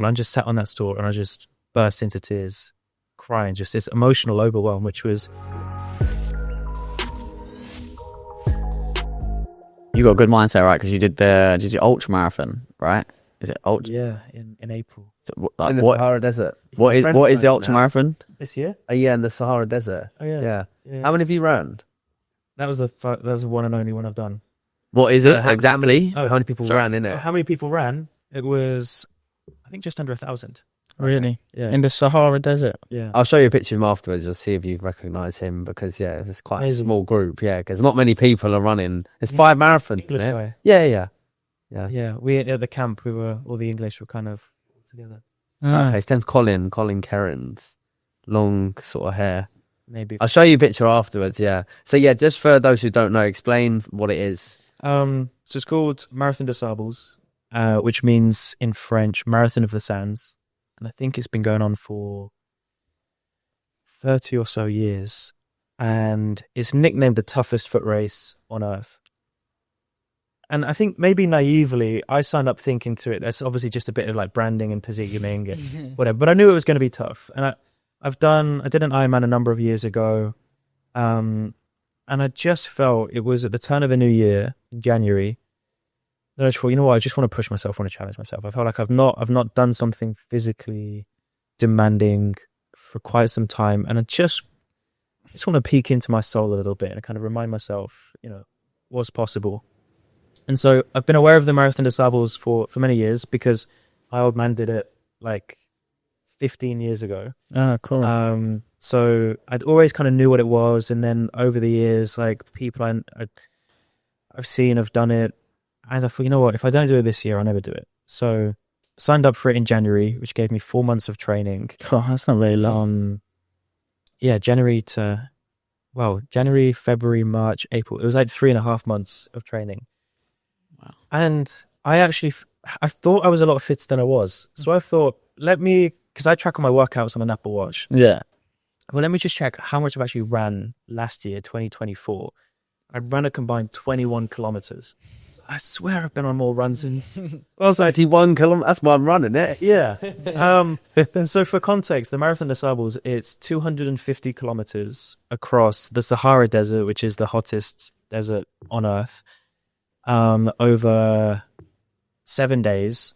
And I just sat on that store and I just burst into tears, crying, just this emotional overwhelm, which was... You got a good mindset, right? Because you did the ultra marathon, right? Is it ultra? Yeah, in April. So, in the Sahara Desert. What is the ultra marathon? This year? Yeah, in the Sahara Desert. Oh, yeah. How many have you run? That was the one and only one I've done. What is it exactly? How many people ran in it? How many people ran? It was, I think, just under 1,000. Really? Yeah. In the Sahara Desert? Yeah. I'll show you a picture of him afterwards. You'll see if you recognise him because it's quite Amazing. a small group. Yeah, because not many people are running. It's 5 marathons. English guy. Yeah. Yeah. We at the camp, all the English were kind of together. Okay, his name's Colin Kerrins. Long sort of hair. Maybe. I'll show you a picture afterwards. Yeah. So yeah, just for those who don't know, explain what it is. So it's called Marathon des Sables, which means in French Marathon of the Sands, and I think it's been going on for 30 or so years, and it's nicknamed the toughest foot race on earth. And I think maybe naively, I signed up thinking to it. That's obviously just a bit of like branding and positioning, and whatever. But I knew it was going to be tough, and I did an Ironman a number of years ago, and I just felt it was at the turn of the new year, in January, that I just thought, you know what, I just want to push myself, I want to challenge myself. I felt like I've not done something physically demanding for quite some time, and I just want to peek into my soul a little bit and kind of remind myself, what's possible. And so I've been aware of the Marathon des Sables for many years because my old man did it like 15 years ago. Oh, cool. So I'd always kind of knew what it was, and then over the years, like people I've seen have done it, and I thought, you know what, if I don't do it this year, I'll never do it. So signed up for it in January, which gave me 4 months of training. God, that's not very long. January, February, March, April. It was like 3.5 months of training. Wow. And I thought I was a lot fitter than I was. So I thought, because I track all my workouts on an Apple Watch. Yeah. Well, let me just check how much I've actually ran last year, 2024. I ran a combined 21 kilometers. I swear I've been on more runs than... I was like, 1 kilometer. That's why I'm running it. Yeah. So for context, the Marathon des Sables, it's 250 kilometers across the Sahara Desert, which is the hottest desert on Earth, over 7 days.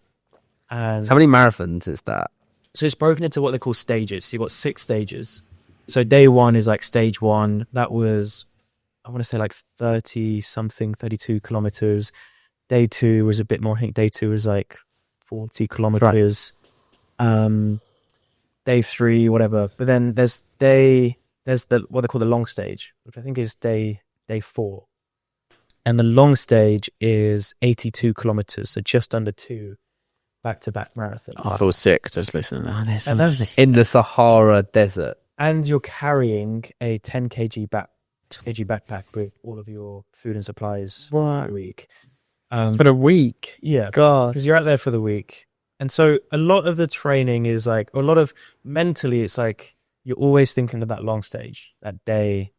And How many marathons is that? so it's broken into what they call stages. So you've got 6 stages. So day 1 is like stage 1. That was, I want to say like 32 kilometers. Day 2 was a bit more. I think day 2 was like 40 kilometers. Right. Day 3, whatever. But then there's what they call the long stage, which I think is day 4. And the long stage is 82 kilometers. So just under 2 back-to-back marathons. I feel sick just listening to this. And those In the Sahara Desert. And you're carrying a 10 kg backpack with all of your food and supplies for the week. For the week? Yeah. God. Because you're out there for the week. And so a lot of the training is like, mentally, it's like you're always thinking of that long stage, that day.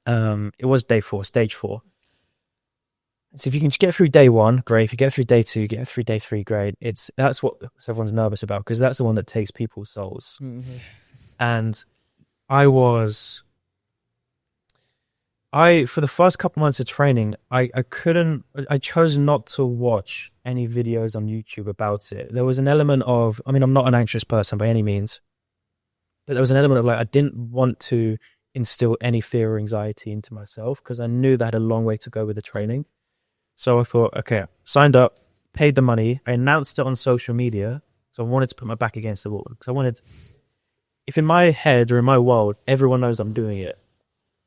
It was day 4, stage 4. So if you can just get through day 1, great. If you get through day 2, get through day 3, great. That's what everyone's nervous about, because that's the one that takes people's souls. Mm-hmm. And for the first couple months of training, I chose not to watch any videos on YouTube about it. There was an element of, I'm not an anxious person by any means, but there was an element of like, I didn't want to instill any fear or anxiety into myself because I knew that I had a long way to go with the training. So I thought, okay, signed up, paid the money, I announced it on social media. So I wanted to put my back against the wall because if in my head or in my world, everyone knows I'm doing it,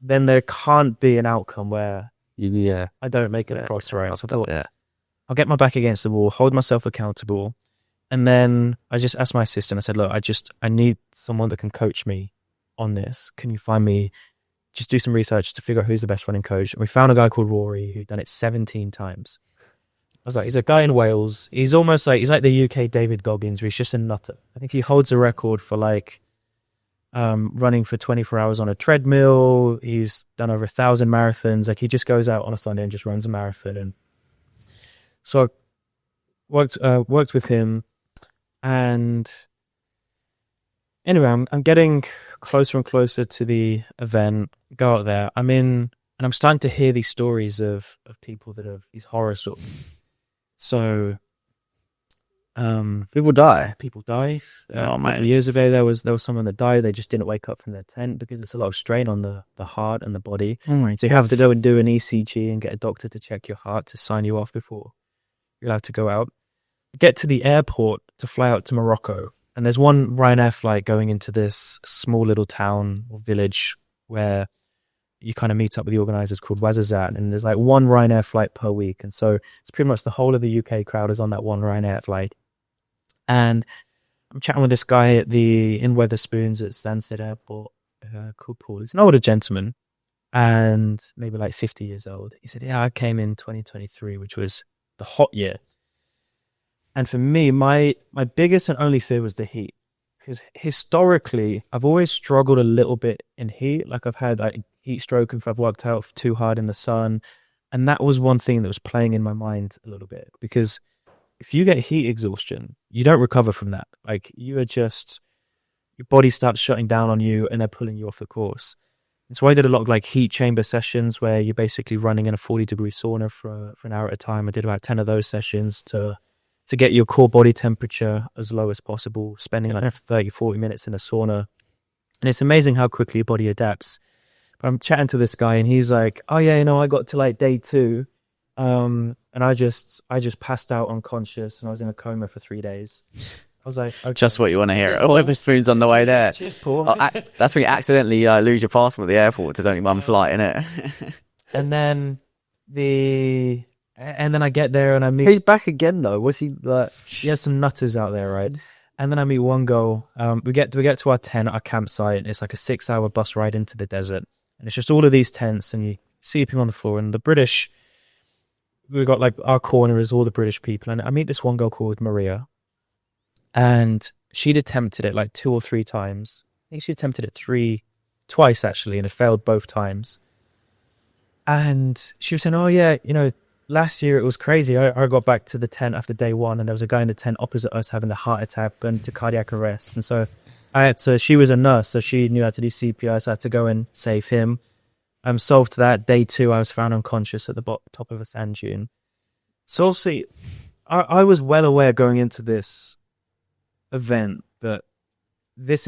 then there can't be an outcome where I don't make it across the rail. So I thought, I'll get my back against the wall, hold myself accountable. And then I just asked my assistant, I said, look, I need someone that can coach me on this. Can you find me, just do some research to figure out who's the best running coach? And we found a guy called Rory who'd done it 17 times. I was like, he's a guy in Wales. He's like the UK David Goggins, where he's just a nutter. I think he holds a record for like, running for 24 hours on a treadmill. He's done over 1,000 marathons. Like he just goes out on a Sunday and just runs a marathon. And so I worked with him. And anyway, I'm getting closer and closer to the event. Go out there. And I'm starting to hear these stories of people that have these horror stories. So, People die. people die. Oh, A couple mate. of years ago, there was someone that died. They just didn't wake up from their tent because it's a lot of strain on the heart and the body. Oh my So you have to go and do an ECG and get a doctor to check your heart to sign you off before you're allowed to go out. Get to the airport to fly out to Morocco, and there's one Ryanair flight going into this small little town or village where you kind of meet up with the organizers called Ouarzazate, and there's like one Ryanair flight per week, and so it's pretty much the whole of the UK crowd is on that one Ryanair flight. And I'm chatting with this guy in Weatherspoons at Stansted Airport called Paul. He's an older gentleman and maybe like 50 years old. He said, yeah, I came in 2023, which was the hot year. And for me, my biggest and only fear was the heat. Because historically, I've always struggled a little bit in heat. Like I've had like heat stroke if I've worked out too hard in the sun. And that was one thing that was playing in my mind a little bit. Because if you get heat exhaustion, you don't recover from that. Like you are just, your body starts shutting down on you and they're pulling you off the course. And so I did a lot of like heat chamber sessions where you're basically running in a 40-degree sauna for an hour at a time. I did about 10 of those sessions to get your core body temperature as low as possible, spending like 30, 40 minutes in a sauna. And it's amazing how quickly your body adapts. But I'm chatting to this guy and he's like, oh yeah, I got to like day 2. And I just passed out unconscious and I was in a coma for 3 days. I was like, okay. Just what you want to hear. Oh, Weatherspoon's on the way there. Cheers, Paul. Oh, that's when you accidentally lose your passport at the airport. There's only one flight in it. And then I get there and I meet. He's back again though. Was he like? He has some nutters out there, right? And then I meet one girl. We get to our tent, our campsite. It's like a 6-hour bus ride into the desert, and it's just all of these tents, and you sleeping on the floor. And the British, we got like our corner is all the British people, and I meet this one girl called Maria, and she'd attempted it like 2 or 3 times. I think she attempted it twice actually, and it failed both times. And she was saying, "Oh yeah, last year it was crazy. I got back to the tent after day 1 and there was a guy in the tent opposite us having a heart attack, going to cardiac arrest. And so she was a nurse, so she knew how to do CPR, so I had to go and save him. Solved that. Day 2, I was found unconscious at the top of a sand dune. So obviously, I was well aware going into this event that it's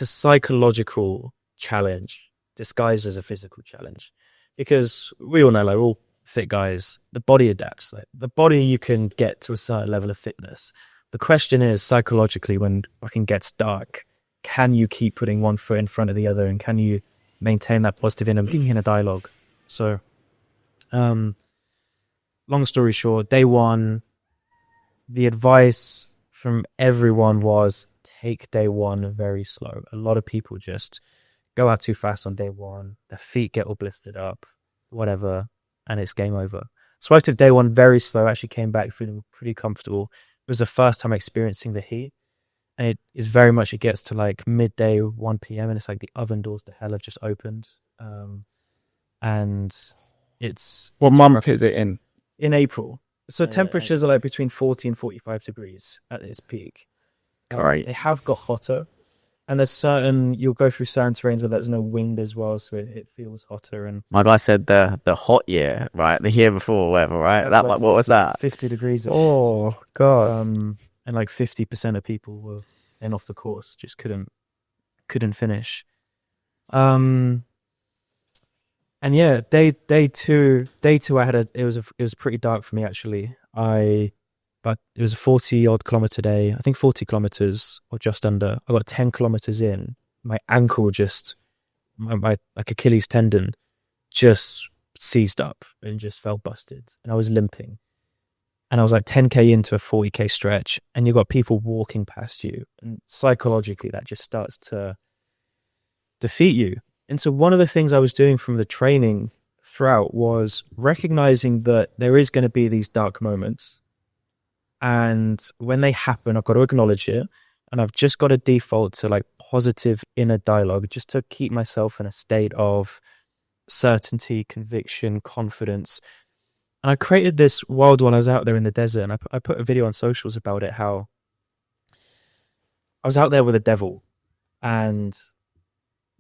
a psychological challenge disguised as a physical challenge. Because we all know, like, we're all fit guys, the body adapts. Like, the body, you can get to a certain level of fitness. The question is, psychologically, when fucking gets dark, can you keep putting one foot in front of the other, and can you maintain that positive inner dialogue? So, long story short, day 1, the advice from everyone was take day 1 very slow. A lot of people just go out too fast on day 1, their feet get all blistered up, whatever, and it's game over. So I took day 1 very slow, actually came back feeling pretty comfortable. It was the first time experiencing the heat, and it is very much, it gets to like midday, 1 p.m, and it's like the oven doors to hell have just opened. And it's... What month is it in? In April. So temperatures are like between 40 and 45 degrees at its peak. Great. They have got hotter. And you'll go through certain terrains where there's no wind as well, so it feels hotter. And My guy said the hot year, right? The year before, or whatever, right? That like, what was that? 50 degrees. Oh god! And like 50% of people were then off the course, just couldn't finish. And yeah, day two, it was pretty dark for me actually. But it was a 40-odd kilometer day. I think 40 kilometers or just under. I got 10 kilometers in. My ankle my like Achilles tendon just seized up and just felt busted. And I was limping. And I was like 10K into a 40K stretch. And you've got people walking past you. And psychologically, that just starts to defeat you. And so one of the things I was doing from the training throughout was recognizing that there is going to be these dark moments. And when they happen, I've got to acknowledge it. And I've just got to default to like positive inner dialogue just to keep myself in a state of certainty, conviction, confidence. And I created this world while I was out there in the desert. And I put a video on socials about it, how I was out there with the devil, and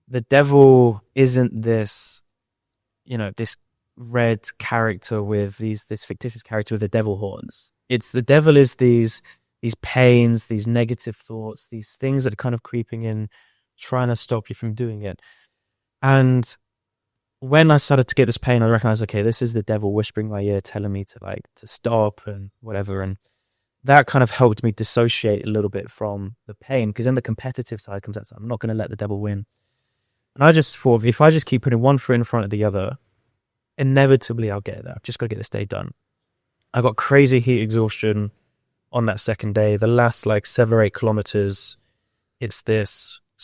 the devil isn't this, this red character with this fictitious character with the devil horns. It's the devil is these pains, these negative thoughts, these things that are kind of creeping in, trying to stop you from doing it. And when I started to get this pain, I recognized, okay, this is the devil whispering in my ear, telling me to stop and whatever. And that kind of helped me dissociate a little bit from the pain, because then the competitive side comes out. So I'm not going to let the devil win. And I just thought, if I just keep putting one foot in front of the other, inevitably I'll get there. I've just got to get this day done. I got crazy heat exhaustion on that second day. The last 7 or 8 kilometers, it's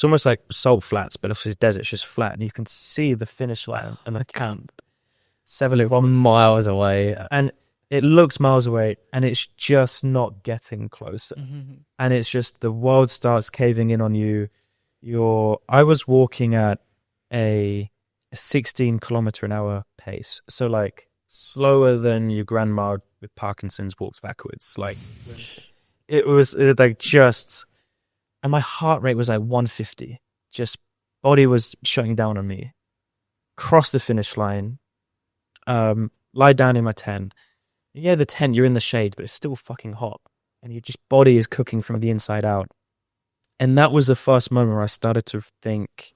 almost like salt flats, but obviously desert, it's just flat, and you can see the finish line and the camp 7 kilometers miles away. and it looks miles away, and it's just not getting closer. And it's just the world starts caving in on you. I was walking at a 16 kilometer an hour pace, so slower than your grandma with Parkinson's walks backwards. It was just, and my heart rate was 150. Just body was shutting down on me. Cross the finish line, lie down in my tent. Yeah, the tent, you're in the shade, but it's still fucking hot, and your just body is cooking from the inside out. And that was the first moment where I started to think,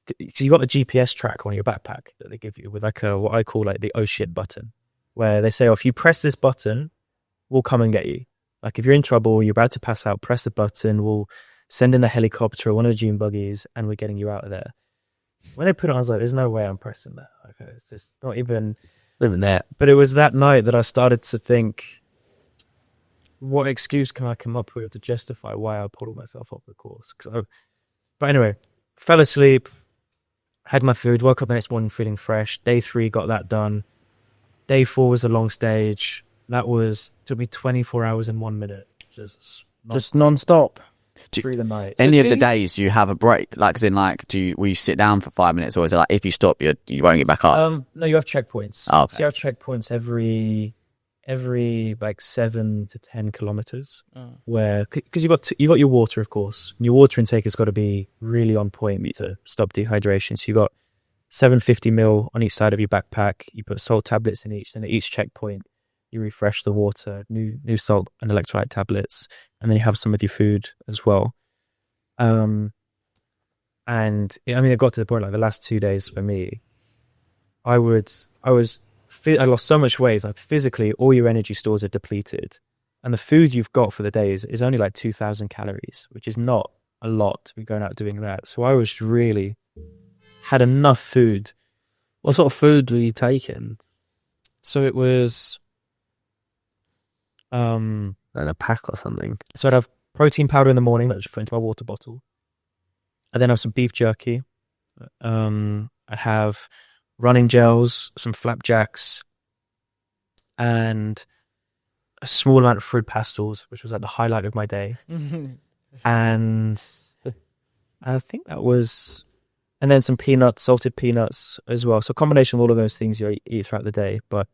because you got the GPS track on your backpack that they give you with what I call the oh shit button, where they say, if you press this button, we'll come and get you. If you're in trouble, you're about to pass out, press the button, we'll send in a helicopter or one of the dune buggies, and we're getting you out of there. When they put it on, I was like, there's no way I'm pressing that. It's just not even there. But it was that night that I started to think, what excuse can I come up with to justify why I pulled myself off the course? But anyway, fell asleep, had my food, woke up the next morning feeling fresh. Day 3 got that done. Day 4 was a long stage. Took me 24 hours and 1 minute. Just non-stop through the night. Any of the days you have a break, will you sit down for 5 minutes, or is it if you stop, you won't get back up? No, you have checkpoints. Oh, okay. So you have checkpoints every 7 to 10 kilometers, where, because you got your water, of course, and your water intake has got to be really on point to stop dehydration. So you got 750 ml on each side of your backpack. You put salt tablets in each, and at each checkpoint you refresh the water, new salt and electrolyte tablets, and then you have some with your food as well. And it got to the point, the last 2 days for me, I lost so much weight, physically all your energy stores are depleted, and the food you've got for the day is only 2,000 calories, which is not a lot to be going out doing that. So I was really had enough food. What sort of food were you taking? So it was In a pack or something. so I'd have protein powder in the morning that I just put into my water bottle, and then I have some beef jerky. I'd have running gels, some flapjacks, and a small amount of fruit pastels, which was the highlight of my day. And I think that was, and then some peanuts, salted peanuts as well. So a combination of all of those things you eat throughout the day. But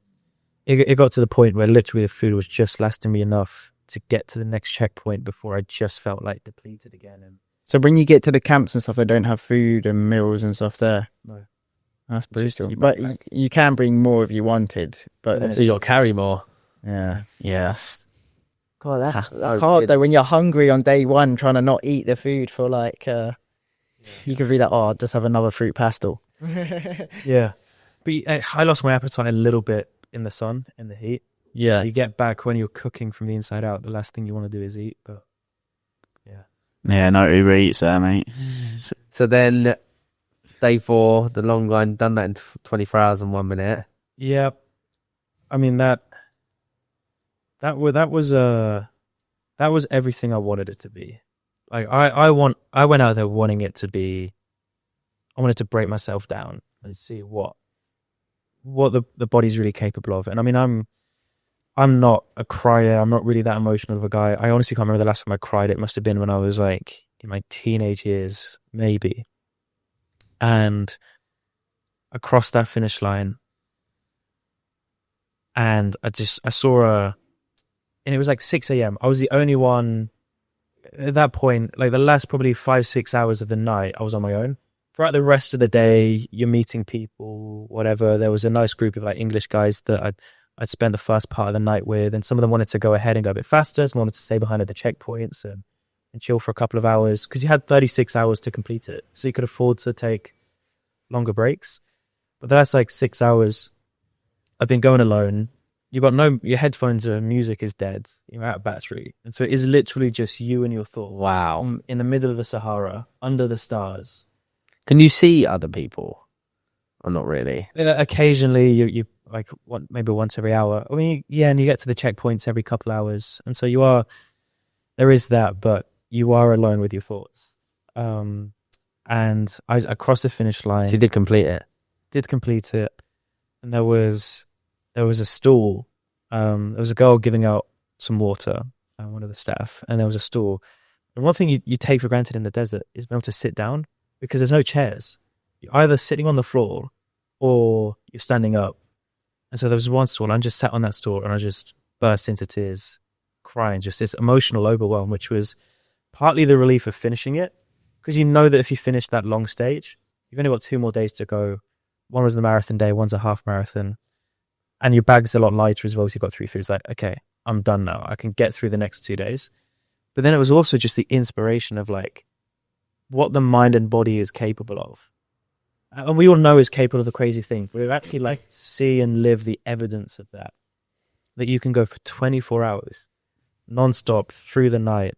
it got to the point where literally the food was just lasting me enough to get to the next checkpoint before I just felt depleted again. And So when you get to the camps and stuff, they don't have food and meals and stuff there. no, That's just brutal. your But backpack. you can bring more if you wanted. But Yeah. So you got to carry more. yeah. Yes. God, that's Oh, hard though when you're hungry on day 1, trying to not eat the food for you could be I'll just have another fruit pastel. yeah. But I lost my appetite a little bit in the sun, in the heat. Yeah. You get back when you're cooking from the inside out, the last thing you want to do is eat. But Yeah, no Uber Eats there, mate. So then, day 4, the long line, done that in 24 hours and 1 minute. yeah, I mean that was everything I wanted it to be. I went out there wanting it to be. I wanted to break myself down and see what the body's really capable of. And I mean, I'm not a crier. I'm not really that emotional of a guy. I honestly can't remember the last time I cried. It must have been when I was in my teenage years, maybe. And I crossed that finish line, and I saw and it was 6 a.m. I was the only one at that point, like the last probably 5-6 hours of the night, I was on my own. Throughout the rest of the day, you're meeting people, whatever. There was a nice group of like English guys that I'd spent the first part of the night with, and some of them wanted to go ahead and go a bit faster. Some wanted to stay behind at the checkpoints and chill for a couple of hours because you had 36 hours to complete it, so you could afford to take longer breaks. But the last like 6 hours, I've been going alone. You got your headphones or music is dead. You're out of battery. And so it is literally just you and your thoughts. Wow. In the middle of the Sahara, under the stars. Can you see other people? Or not really? Occasionally, you like maybe once every hour. I mean, yeah, and you get to the checkpoints every couple hours. And so there is that, but you are alone with your thoughts. And I crossed the finish line. She did complete it. Did complete it. And there was a stall. There was a girl giving out some water, one of the staff, and there was a stall. And one thing you take for granted in the desert is being able to sit down because there's no chairs. You're either sitting on the floor or you're standing up. And so there was one stall, and I just sat on that stall and I just burst into tears, crying, just this emotional overwhelm, which was partly the relief of finishing it, because you know that if you finish that long stage, you've only got 2 more days to go. One was the marathon day, one's a half marathon. And your bag's a lot lighter as well, so you've got 3 food. It's like, okay, I'm done now. I can get through the next 2 days. But then it was also just the inspiration of like what the mind and body is capable of. And we all know is capable of the crazy thing. But we actually like to see and live the evidence of that. That you can go for 24 hours, non-stop, through the night,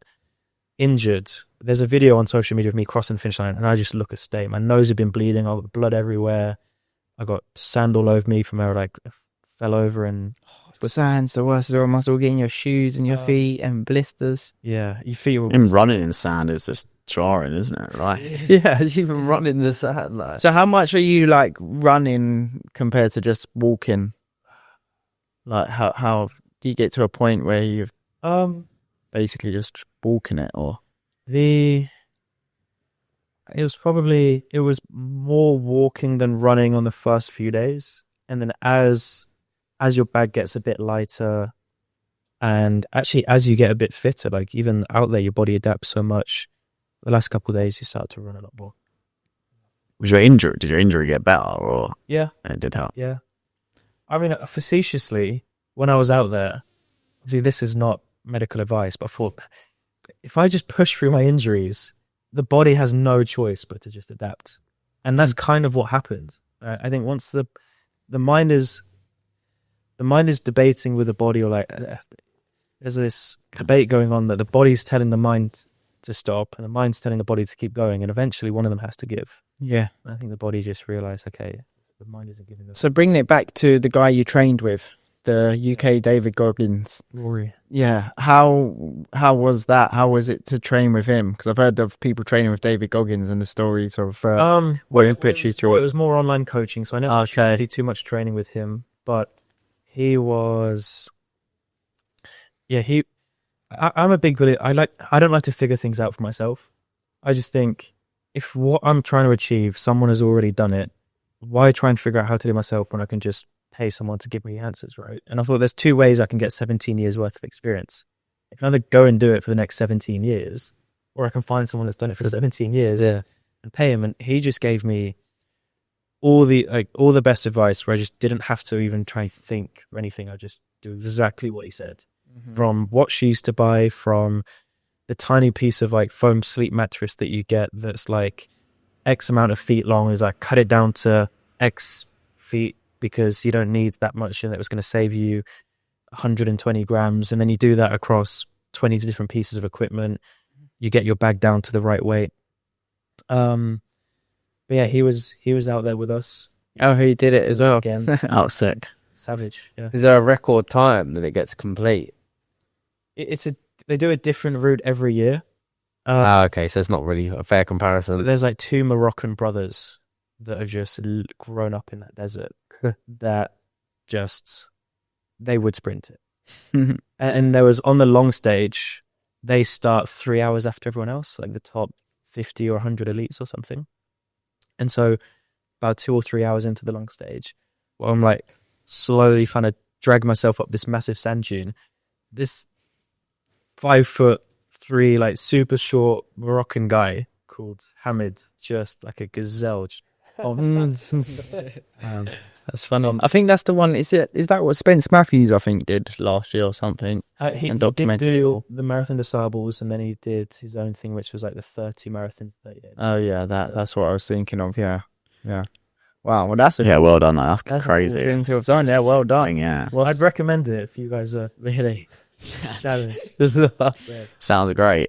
injured. There's a video on social media of me crossing the finish line, and I just look a state. My nose had been bleeding. I got blood everywhere. I got sand all over me from where I fell over, and The sand's the worst. There must all get in your shoes and your feet and blisters. yeah, you feel Him running in sand is just jarring, isn't it? Right? Yeah, she's even running the sand like. So how much are you like running compared to just walking? Like how do you get to a point where you've basically just walking it, or it was more walking than running on the first few days, and then as your bag gets a bit lighter, and actually as you get a bit fitter, like even out there, your body adapts so much. The last couple of days, you start to run a lot more. Was your injury? Did your injury get better, or Yeah, it did help? yeah. I mean, facetiously, when I was out there, see, this is not medical advice, but I thought if I just push through my injuries, the body has no choice but to just adapt, and that's kind of what happened. I think once the mind is debating with the body, or like there's this debate going on that the body's telling the mind to stop and the mind's telling the body to keep going, and eventually one of them has to give. yeah? I think the body just realized, okay, the mind isn't giving them. So bringing it back to the guy you trained with, the UK David Goggins. Rory. Yeah, how was that? How was it to train with him? Because I've heard of people training with David Goggins and the stories of what he put you through. It was more online coaching, so I never actually did too much training with him. But he was, I'm a big believer. I don't like to figure things out for myself. I just think if what I'm trying to achieve, someone has already done it, why try and figure out how to do it myself when I can just pay someone to give me answers, right? And I thought there's 2 ways I can get 17 years worth of experience. I can either go and do it for the next 17 years, or I can find someone that's done it for 17 years and pay him. And he just gave me all the best advice, where I just didn't have to even try and think or anything. I just do exactly what he said. From what shoes to buy, from the tiny piece of like foam sleep mattress that you get that's like X amount of feet long, is like cut it down to X feet because you don't need that much, and it was going to save you 120 grams. And then you do that across 20 different pieces of equipment. You get your bag down to the right weight. But yeah, he was out there with us. Oh, he did it as well. Again. Oh, sick. Savage. Yeah. Is there a record time that it gets complete? They do a different route every year. Okay, so it's not really a fair comparison. There's like 2 Moroccan brothers that have just grown up in that desert that just, they would sprint it. And there was, on the long stage, they start 3 hours after everyone else, like the top 50 or 100 elites or something. And so about 2 or 3 hours into the long stage, well, I'm like slowly trying to drag myself up this massive sand dune. This 5'3" 3 like super short Moroccan guy called Hamid, just like a gazelle. Just That's funny. I think that's the one. Is that what Spence Matthews I think did last year or something? he And did documentary. do the Marathon des Sables, and then he did his own thing, which was like the 30 marathons that year. Oh yeah, that's what I was thinking of. Yeah. Wow. Well, that's a Yeah, well done. That's that's a cool crazy. thing to have done. Yeah, well done. Yeah, Well, I'd recommend it if you guys are Really. challenged. Just sounds great.